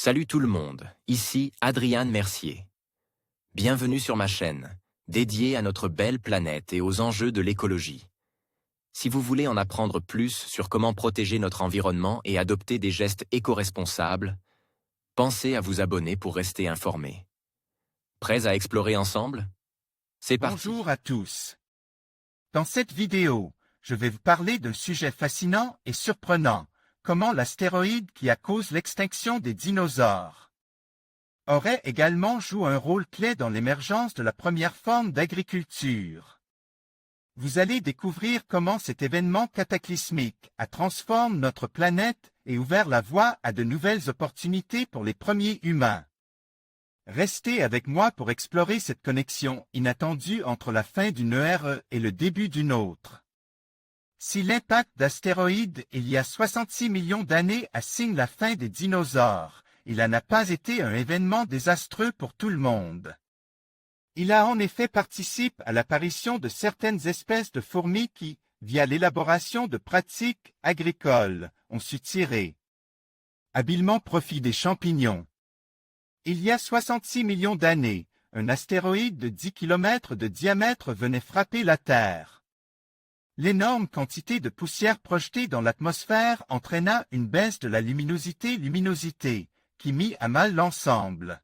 Salut tout le monde, ici Adrian Mercier. Bienvenue sur ma chaîne, dédiée à notre belle planète et aux enjeux de l'écologie. Si vous voulez en apprendre plus sur comment protéger notre environnement et adopter des gestes éco-responsables, pensez à vous abonner pour rester informé. Prêts à explorer ensemble? C'est parti. Bonjour à tous. Dans cette vidéo, je vais vous parler d'un sujet fascinant et surprenant, comment l'astéroïde qui a causé l'extinction des dinosaures aurait également joué un rôle clé dans l'émergence de la première forme d'agriculture. Vous allez découvrir comment cet événement cataclysmique a transformé notre planète et ouvert la voie à de nouvelles opportunités pour les premiers humains. Restez avec moi pour explorer cette connexion inattendue entre la fin d'une ère et le début d'une autre. Si l'impact d'astéroïdes il y a 66 millions d'années a signé la fin des dinosaures, il n'a pas été un événement désastreux pour tout le monde. Il a en effet participé à l'apparition de certaines espèces de fourmis qui, via l'élaboration de pratiques agricoles, ont su tirer habilement profit des champignons. Il y a 66 millions d'années, un astéroïde de 10 km de diamètre venait frapper la Terre. L'énorme quantité de poussière projetée dans l'atmosphère entraîna une baisse de la luminosité, qui mit à mal l'ensemble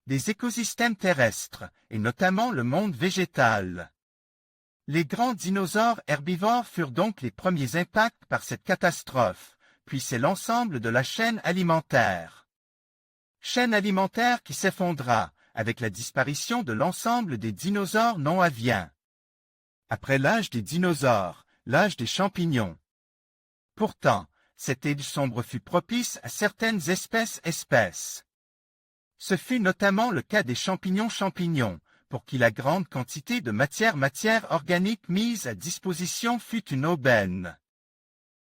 des écosystèmes terrestres, et notamment le monde végétal. Les grands dinosaures herbivores furent donc les premiers impacts par cette catastrophe, puis c'est l'ensemble de la chaîne alimentaire. Chaîne alimentaire qui s'effondra, avec la disparition de l'ensemble des dinosaures non aviens. Après l'âge des dinosaures, l'âge des champignons. Pourtant, cette âge sombre fut propice à certaines espèces. Ce fut notamment le cas des champignons, pour qui la grande quantité de matière organique mise à disposition fut une aubaine.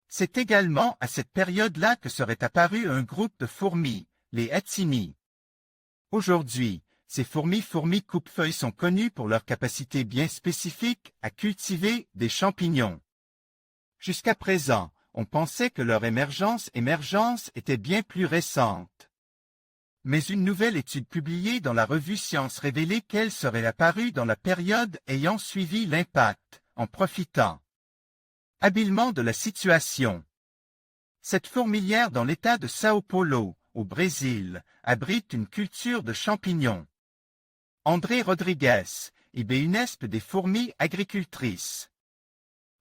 C'est également à cette période-là que serait apparu un groupe de fourmis, les Actinies. Aujourd'hui, ces fourmis coupe-feuilles sont connues pour leur capacité bien spécifique à cultiver des champignons. Jusqu'à présent, on pensait que leur émergence était bien plus récente. Mais une nouvelle étude publiée dans la revue Science révélait qu'elle serait apparue dans la période ayant suivi l'impact, en profitant habilement de la situation. Cette fourmilière dans l'état de São Paulo, au Brésil, abrite une culture de champignons. André Rodrigues, IBUNESP des fourmis agricultrices.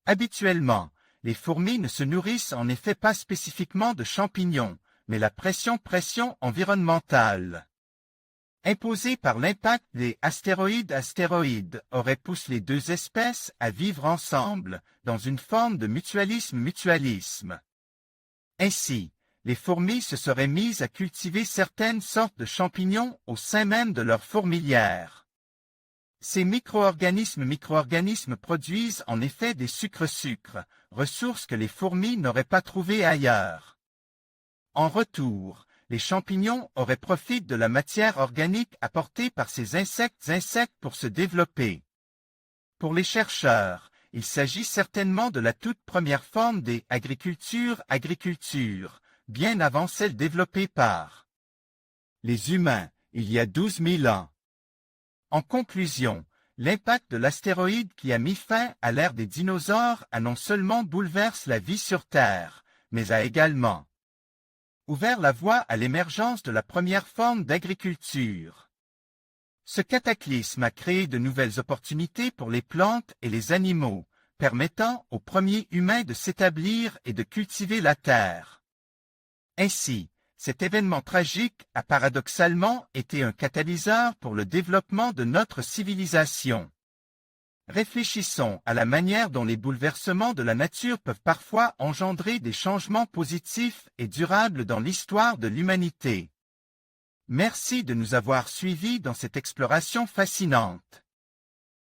Habituellement, les fourmis ne se nourrissent en effet pas spécifiquement de champignons, mais la pression environnementale imposée par l'impact des astéroïdes aurait poussé les deux espèces à vivre ensemble dans une forme de mutualisme. Ainsi, les fourmis se seraient mises à cultiver certaines sortes de champignons au sein même de leur fourmilière. Ces micro-organismes produisent en effet des sucres, ressources que les fourmis n'auraient pas trouvées ailleurs. En retour, les champignons auraient profité de la matière organique apportée par ces insectes pour se développer. Pour les chercheurs, il s'agit certainement de la toute première forme des agriculture, bien avant celle développée par les humains, il y a 12 000 ans. En conclusion, l'impact de l'astéroïde qui a mis fin à l'ère des dinosaures a non seulement bouleversé la vie sur Terre, mais a également ouvert la voie à l'émergence de la première forme d'agriculture. Ce cataclysme a créé de nouvelles opportunités pour les plantes et les animaux, permettant aux premiers humains de s'établir et de cultiver la terre. Ainsi, cet événement tragique a paradoxalement été un catalyseur pour le développement de notre civilisation. Réfléchissons à la manière dont les bouleversements de la nature peuvent parfois engendrer des changements positifs et durables dans l'histoire de l'humanité. Merci de nous avoir suivis dans cette exploration fascinante.